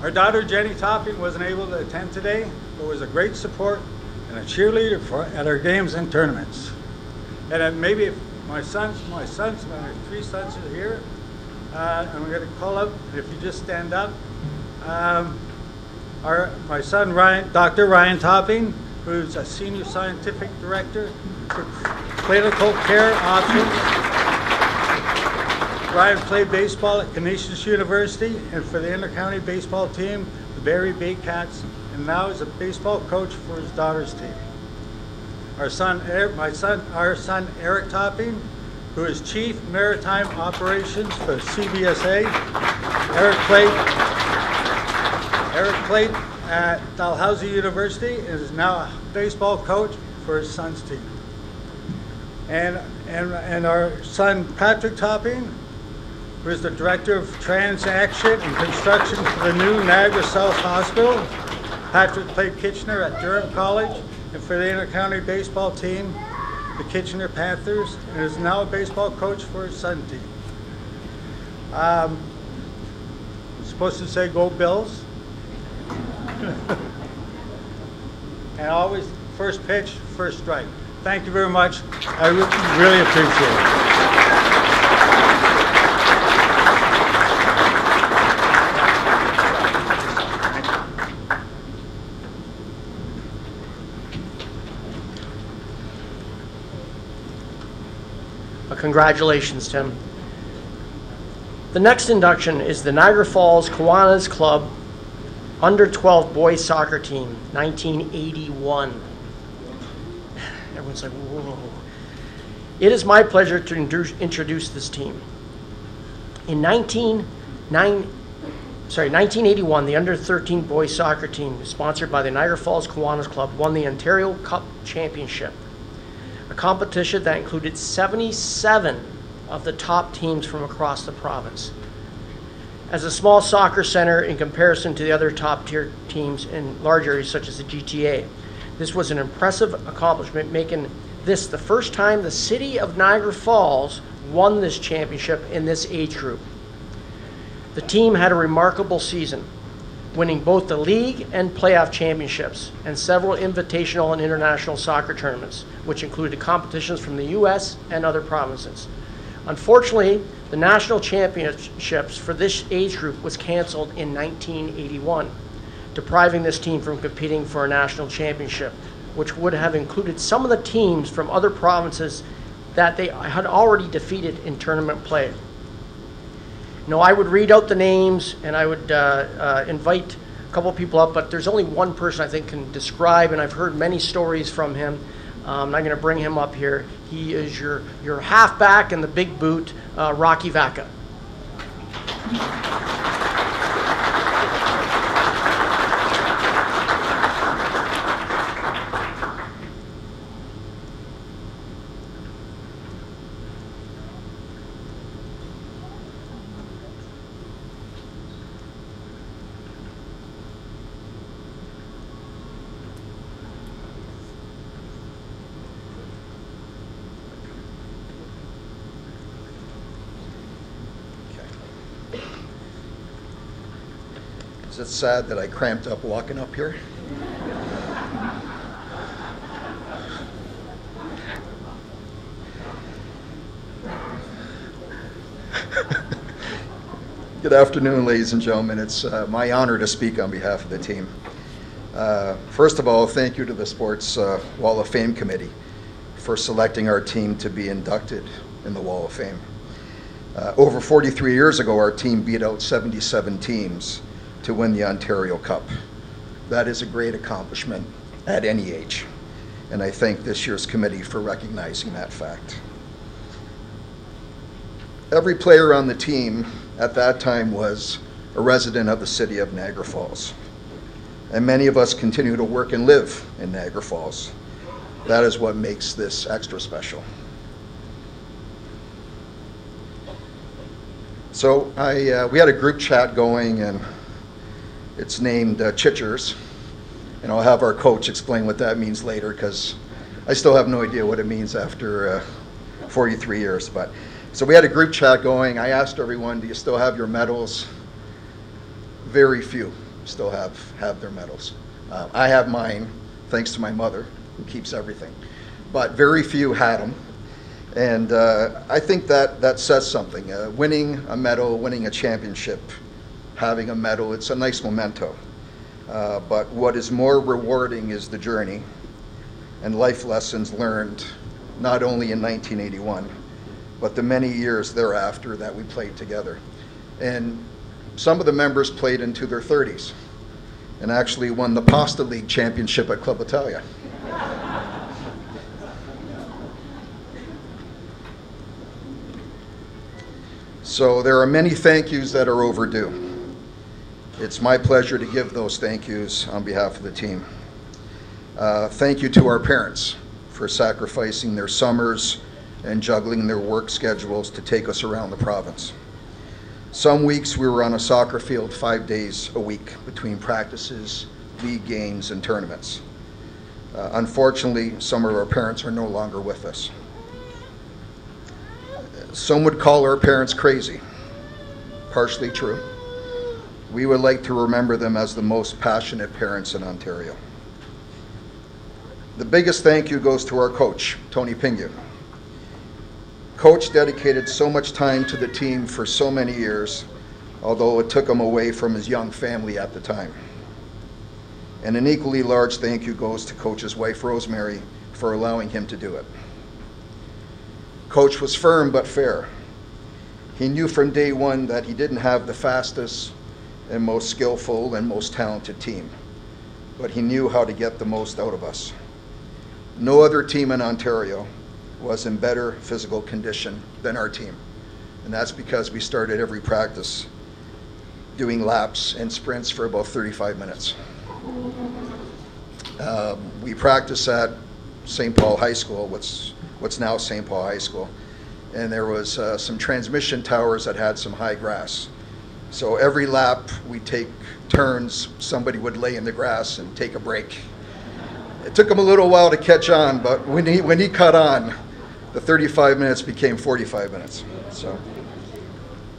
Our daughter Jenny Topping wasn't able to attend today, but was a great support and a cheerleader at our games and tournaments. And maybe if my 3 sons are here, I'm going to call out, if you just stand up, my son Ryan, Dr. Ryan Topping, who's a senior scientific director for clinical care options. Ryan played baseball at Canisius University and for the intercounty baseball team, the Barrie Bay Cats, and now is a baseball coach for his daughter's team. Our son Eric Topping, who is Chief Maritime Operations for CBSA. Eric played at Dalhousie University and is now a baseball coach for his son's team. And our son Patrick Topping, who is the Director of Transaction and Construction for the new Niagara South Hospital. Patrick played Kitchener at Durham College and for the intercounty baseball team, the Kitchener Panthers, and is now a baseball coach for his son team. I'm supposed to say go Bills. And always first pitch, first strike. Thank you very much. I really appreciate it. Congratulations, Tim. The next induction is the Niagara Falls Kiwanis Club Under 12 Boys Soccer Team, 1981. Everyone's like, whoa. It is my pleasure to introduce this team. In 1981, the under-13 boys soccer team, sponsored by the Niagara Falls Kiwanis Club, won the Ontario Cup Championship, a competition that included 77 of the top teams from across the province. As a small soccer center in comparison to the other top-tier teams in large areas such as the GTA, this was an impressive accomplishment, making this the first time the city of Niagara Falls won this championship in this age group. The team had a remarkable season, winning both the league and playoff championships and several invitational and international soccer tournaments, which included competitions from the U.S. and other provinces. Unfortunately, the national championships for this age group was canceled in 1981, depriving this team from competing for a national championship, which would have included some of the teams from other provinces that they had already defeated in tournament play. Now, I would read out the names and I would invite a couple of people up, but there's only one person I think can describe, and I've heard many stories from him. I'm going to bring him up here. He is your halfback in the big boot, Rocky Vaca. Is it sad that I cramped up walking up here? Good afternoon, ladies and gentlemen. It's my honor to speak on behalf of the team. First of all, thank you to the Sports Wall of Fame Committee for selecting our team to be inducted in the Wall of Fame. Over 43 years ago, our team beat out 77 teams to win the Ontario Cup. That is a great accomplishment at any age, and I thank this year's committee for recognizing that fact. Every player on the team at that time was a resident of the city of Niagara Falls, and many of us continue to work and live in Niagara Falls. That is what makes this extra special. So we had a group chat going, and it's named Chichers, and I'll have our coach explain what that means later, because I still have no idea what it means after 43 years. But so we had a group chat going. I asked everyone, do you still have your medals? Very few still have their medals. I have mine, thanks to my mother, who keeps everything. But very few had them. And I think that says something. Winning a medal, winning a championship, having a medal, it's a nice memento. But what is more rewarding is the journey and life lessons learned, not only in 1981, but the many years thereafter that we played together. And some of the members played into their 30s and actually won the Pasta League championship at Club Italia. So there are many thank yous that are overdue. It's my pleasure to give those thank yous on behalf of the team. Thank you to our parents for sacrificing their summers and juggling their work schedules to take us around the province. Some weeks we were on a soccer field 5 days a week between practices, league games, and tournaments. Unfortunately, some of our parents are no longer with us. Some would call our parents crazy. Partially true. We would like to remember them as the most passionate parents in Ontario. The biggest thank you goes to our coach, Tony Pingu. Coach dedicated so much time to the team for so many years, although it took him away from his young family at the time. And an equally large thank you goes to Coach's wife, Rosemary, for allowing him to do it. Coach was firm but fair. He knew from day one that he didn't have the fastest and most skillful and most talented team, but he knew how to get the most out of us. No other team in Ontario was in better physical condition than our team. And that's because we started every practice doing laps and sprints for about 35 minutes. We practiced at St. Paul High School, what's now St. Paul High School. And there was some transmission towers that had some high grass. So every lap we'd take turns, somebody would lay in the grass and take a break. It took him a little while to catch on, but when he caught on, the 35 minutes became 45 minutes. So,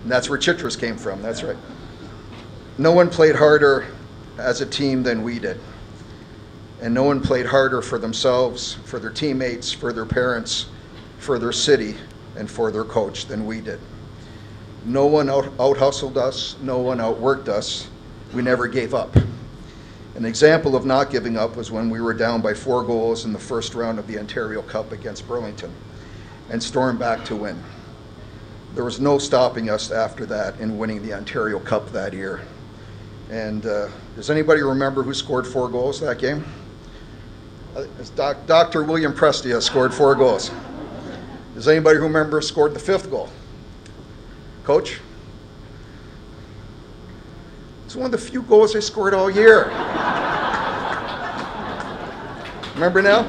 and that's where Chitras came from, that's right. No one played harder as a team than we did. And no one played harder for themselves, for their teammates, for their parents, for their city, and for their coach than we did. No one out-hustled us, no one outworked us. We never gave up. An example of not giving up was when we were down by 4 goals in the first round of the Ontario Cup against Burlington and stormed back to win. There was no stopping us after that in winning the Ontario Cup that year. And does anybody remember who scored 4 goals that game? Dr. William Prestia scored 4 goals. Does anybody who remember scored the 5th goal? Coach? It's one of the few goals I scored all year. Remember now?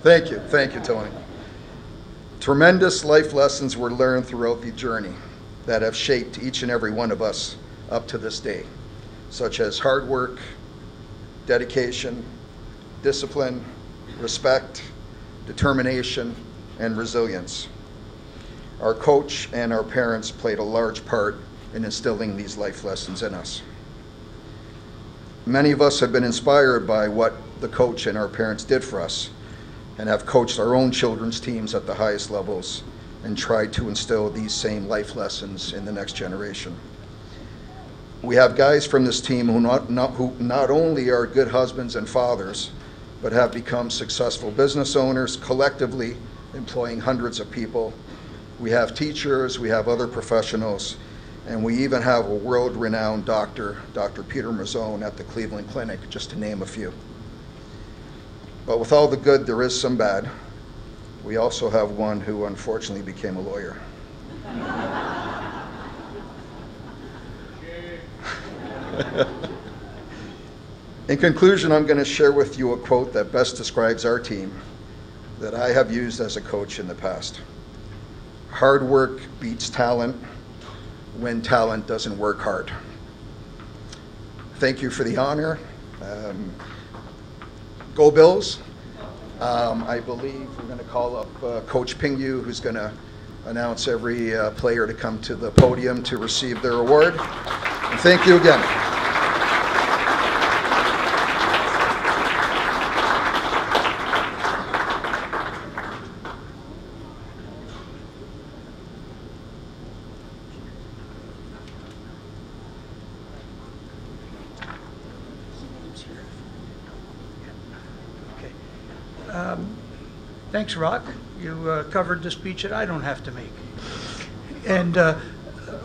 Thank you, Tony. Tremendous life lessons were learned throughout the journey that have shaped each and every one of us up to this day, such as hard work, dedication, discipline, respect, determination, and resilience. Our coach and our parents played a large part in instilling these life lessons in us. Many of us have been inspired by what the coach and our parents did for us and have coached our own children's teams at the highest levels and tried to instill these same life lessons in the next generation. We have guys from this team who not only are good husbands and fathers, but have become successful business owners, collectively employing hundreds of people. We have teachers, we have other professionals, and we even have a world-renowned doctor, Dr. Peter Mazzone at the Cleveland Clinic, just to name a few. But with all the good, there is some bad. We also have one who unfortunately became a lawyer. In conclusion, I'm going to share with you a quote that best describes our team that I have used as a coach in the past. Hard work beats talent when talent doesn't work hard. Thank you for the honor. Go Bills. I believe we're going to call up Coach Pingyu, who's going to announce every player to come to the podium to receive their award. And thank you again. Thanks, Rock. You covered the speech that I don't have to make. And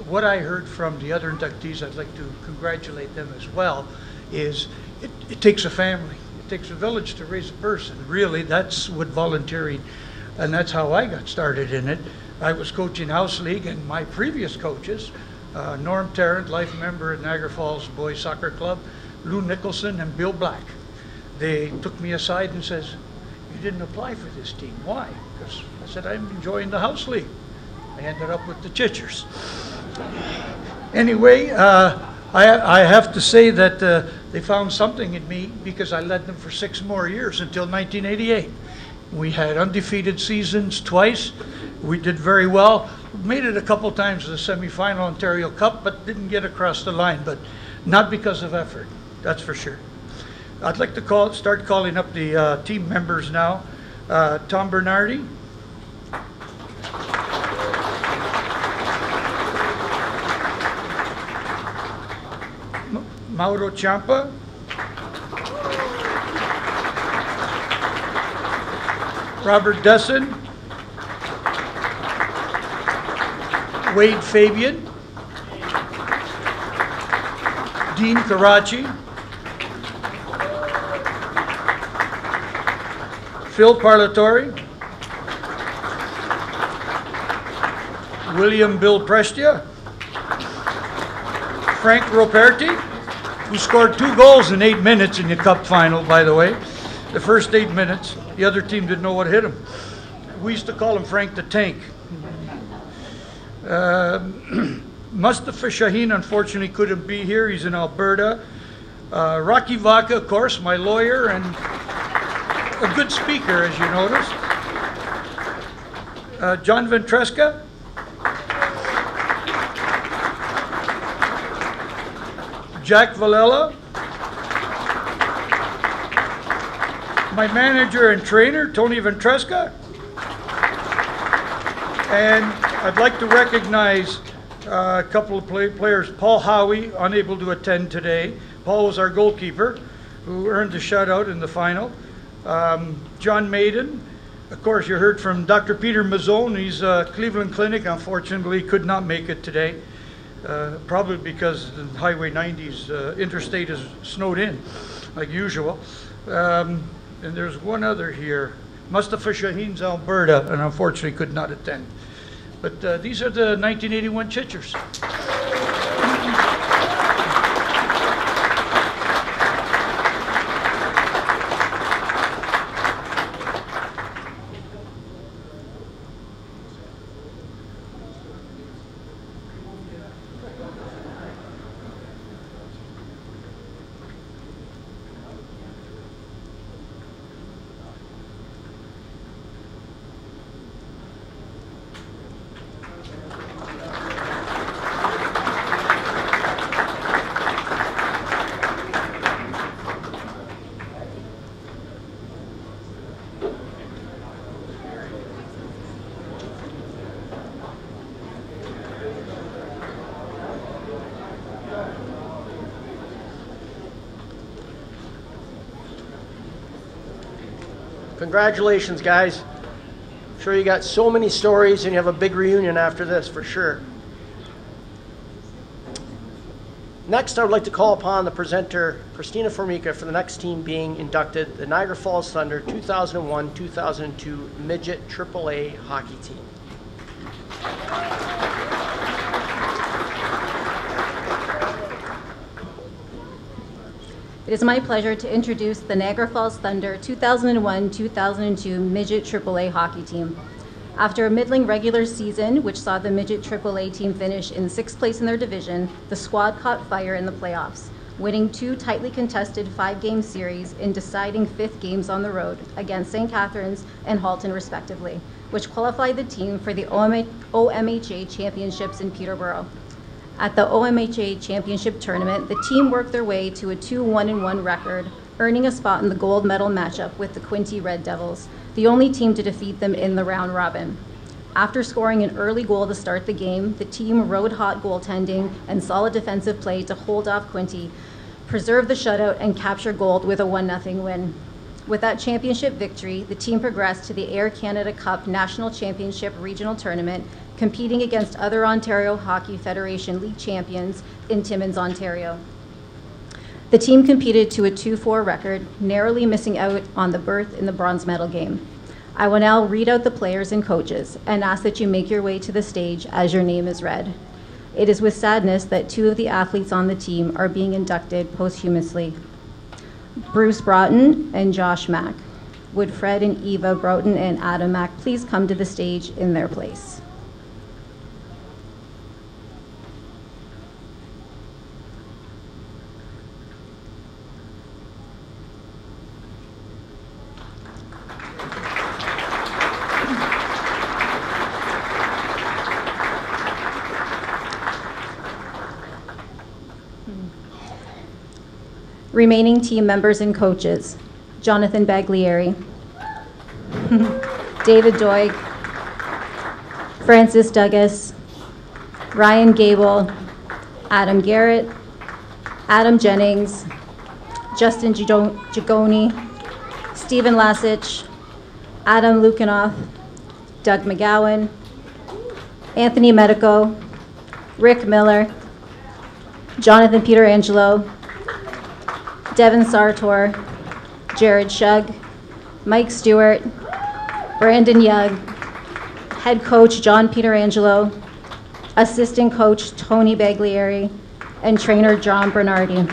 what I heard from the other inductees, I'd like to congratulate them as well, is it takes a family. It takes a village to raise a person. Really, that's what volunteering, and that's how I got started in it. I was coaching House League, and my previous coaches, Norm Tarrant, life member at Niagara Falls Boys Soccer Club, Lou Nicholson, and Bill Black. They took me aside and says, "You didn't apply for this team. Why?" Because I said, "I'm enjoying the House League." I ended up with the Chitchers. Anyway, I have to say that they found something in me because I led them for 6 more years until 1988. We had undefeated seasons twice. We did very well. Made it a couple times to the semifinal Ontario Cup, but didn't get across the line, but not because of effort, that's for sure. I'd like to start calling up the team members now. Tom Bernardi. Mauro Ciampa. Robert Desson. Wade Fabian. Dean Karachi. Phil Parlatore, William Bill Prestia, Frank Roperti, who scored 2 goals in 8 minutes in the Cup final, by the way. The first 8 minutes, the other team didn't know what hit him. We used to call him Frank the Tank. Mustafa Shaheen, unfortunately, couldn't be here. He's in Alberta. Rocky Vaca, of course, my lawyer and a good speaker, as you noticed. John Ventresca. Jack Valella. My manager and trainer, Tony Ventresca. And I'd like to recognize a couple of players. Paul Howie, unable to attend today. Paul was our goalkeeper, who earned the shutout in the final. John Maiden. Of course, you heard from Dr. Peter Mazzone. He's Cleveland Clinic. Unfortunately, could not make it today. Probably because the Highway 90's interstate is snowed in, like usual. And there's one other here. Mustafa Shaheen's Alberta, and unfortunately could not attend. But these are the 1981 Chitchers. Congratulations, guys. I'm sure you got so many stories and you have a big reunion after this for sure. Next, I would like to call upon the presenter, Christina Formica, for the next team being inducted, the Niagara Falls Thunder 2001-2002 Midget AAA Hockey Team. It is my pleasure to introduce the Niagara Falls Thunder 2001-2002 Midget AAA Hockey Team. After a middling regular season, which saw the Midget AAA team finish in 6th place in their division, the squad caught fire in the playoffs, winning 2 tightly contested 5-game series in deciding 5th games on the road against St. Catharines and Halton respectively, which qualified the team for the OMHA Championships in Peterborough. At the OMHA Championship Tournament, the team worked their way to a 2-1-1 record, earning a spot in the gold medal matchup with the Quinte Red Devils, the only team to defeat them in the round robin. After scoring an early goal to start the game, the team rode hot goaltending and solid defensive play to hold off Quinte, preserve the shutout, and capture gold with a 1-0 win. With that championship victory, the team progressed to the Air Canada Cup National Championship Regional Tournament, competing against other Ontario Hockey Federation League champions in Timmins, Ontario. The team competed to a 2-4 record, narrowly missing out on the berth in the bronze medal game. I will now read out the players and coaches and ask that you make your way to the stage as your name is read. It is with sadness that 2 of the athletes on the team are being inducted posthumously. Bruce Broughton and Josh Mack. Would Fred and Eva Broughton and Adam Mack please come to the stage in their place? Remaining team members and coaches: Jonathan Baglieri, David Doig, Francis Douglas, Ryan Gable, Adam Garrett, Adam Jennings, Justin Gigoni, Stephen Lasich, Adam Lukanoff, Doug McGowan, Anthony Medico, Rick Miller, Jonathan Peterangelo, Devin Sartor, Jared Shug, Mike Stewart, Brandon Young, head coach John Peterangelo, assistant coach Tony Baglieri, and trainer John Bernardi.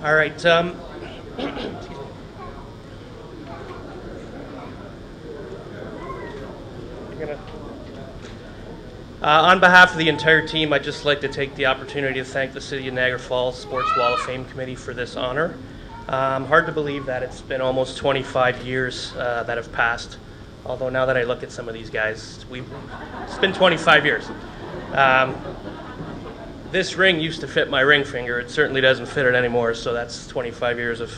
All right. On behalf of the entire team, I'd just like to take the opportunity to thank the City of Niagara Falls Sports Wall of Fame Committee for this honor. Hard to believe that it's been almost 25 years that have passed, although now that I look at some of these guys, it's been 25 years. This ring used to fit my ring finger. It certainly doesn't fit it anymore, so that's 25 years of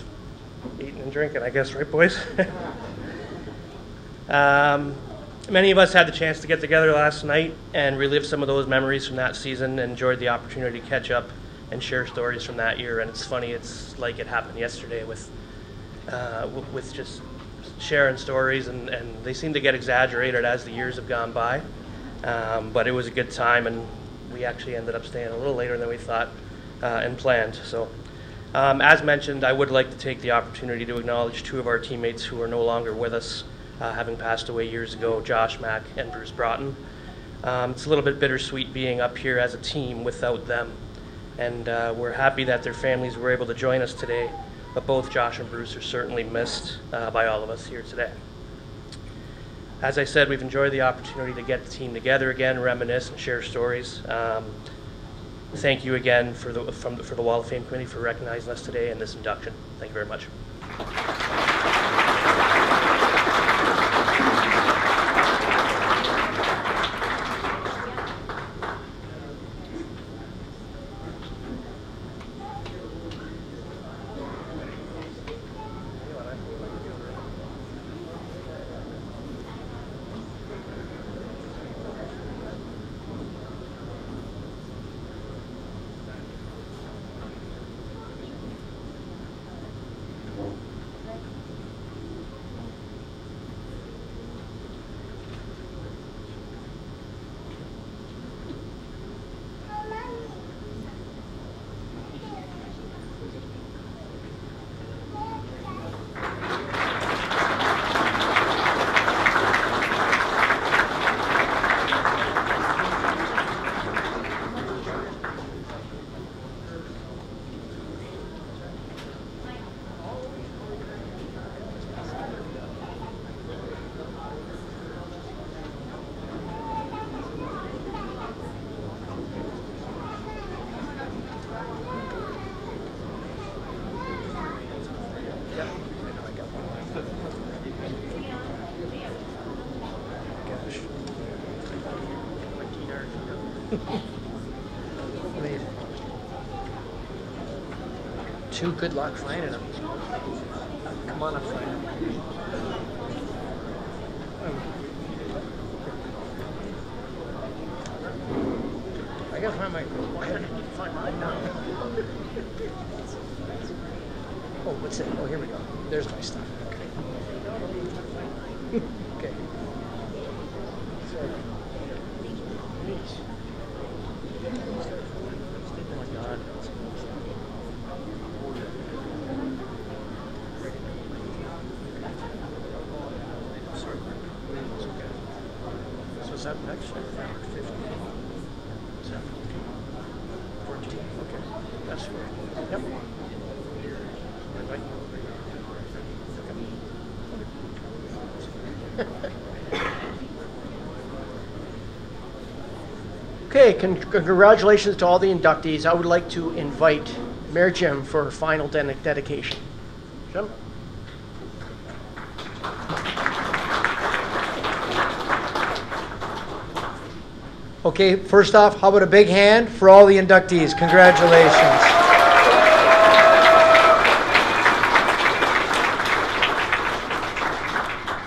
eating and drinking, I guess, right, boys? Many of us had the chance to get together last night and relive some of those memories from that season, and enjoyed the opportunity to catch up and share stories from that year. And it's funny, it's like it happened yesterday with just sharing stories, and they seem to get exaggerated as the years have gone by. But it was a good time, and we actually ended up staying a little later than we thought and planned. So, as mentioned, I would like to take the opportunity to acknowledge two of our teammates who are no longer with us, having passed away years ago, Josh Mack and Bruce Broughton. It's a little bit bittersweet being up here as a team without them, and we're happy that their families were able to join us today, but both Josh and Bruce are certainly missed by all of us here today. As I said, we've enjoyed the opportunity to get the team together again, reminisce, and share stories. Thank you again for the Wall of Fame Committee for recognizing us today in this induction. Thank you very much. Two, good luck finding them. Come on up, find them. I gotta find my. I need to find mine now. Oh, what's it? Oh, here we go. There's my stuff. Okay. Okay. Oh my God. So is that next? 50. Is that 14? Okay. That's good. Yep. Right. Okay, congratulations to all the inductees. I would like to invite Mayor Jim for final dedication. Jim? Okay, first off, how about a big hand for all the inductees? Congratulations.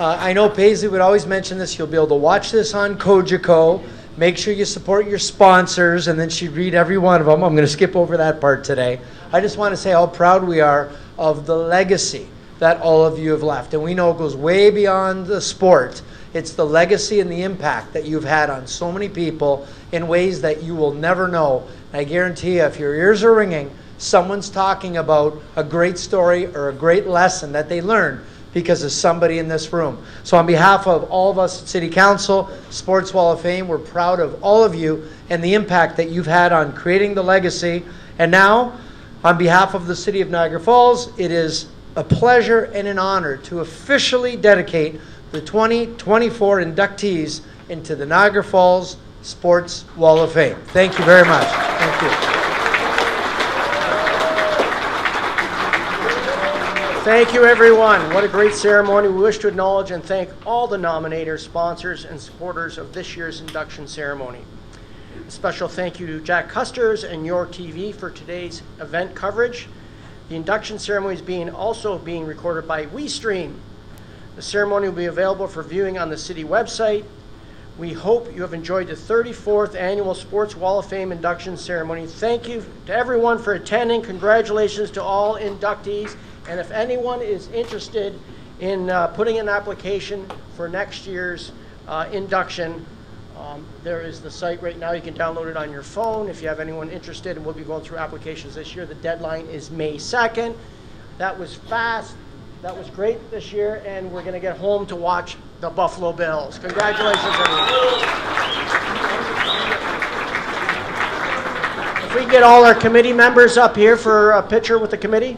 I know Paisley would always mention this. You'll be able to watch this on Kojiko. Make sure you support your sponsors, and then she'd read every one of them. I'm going to skip over that part today. I just want to say how proud we are of the legacy that all of you have left. And we know it goes way beyond the sport. It's the legacy and the impact that you've had on so many people in ways that you will never know. And I guarantee you, if your ears are ringing, someone's talking about a great story or a great lesson that they learned because of somebody in this room. So on behalf of all of us at City Council, Sports Wall of Fame, we're proud of all of you and the impact that you've had on creating the legacy. And now, on behalf of the City of Niagara Falls, it is a pleasure and an honor to officially dedicate the 2024 inductees into the Niagara Falls Sports Wall of Fame. Thank you very much. Thank you. Thank you, everyone. What a great ceremony. We wish to acknowledge and thank all the nominators, sponsors, and supporters of this year's induction ceremony. A special thank you to Jack Custers and Your TV for today's event coverage. The induction ceremony is also being recorded by WeStream. The ceremony will be available for viewing on the city website. We hope you have enjoyed the 34th Annual Sports Wall of Fame induction ceremony. Thank you to everyone for attending. Congratulations to all inductees. And if anyone is interested in putting in an application for next year's induction, there is the site right now. You can download it on your phone if you have anyone interested, and we'll be going through applications this year. The deadline is May 2nd. That was fast. That was great this year, and we're going to get home to watch the Buffalo Bills. Congratulations, everyone. If we can get all our committee members up here for a picture with the committee.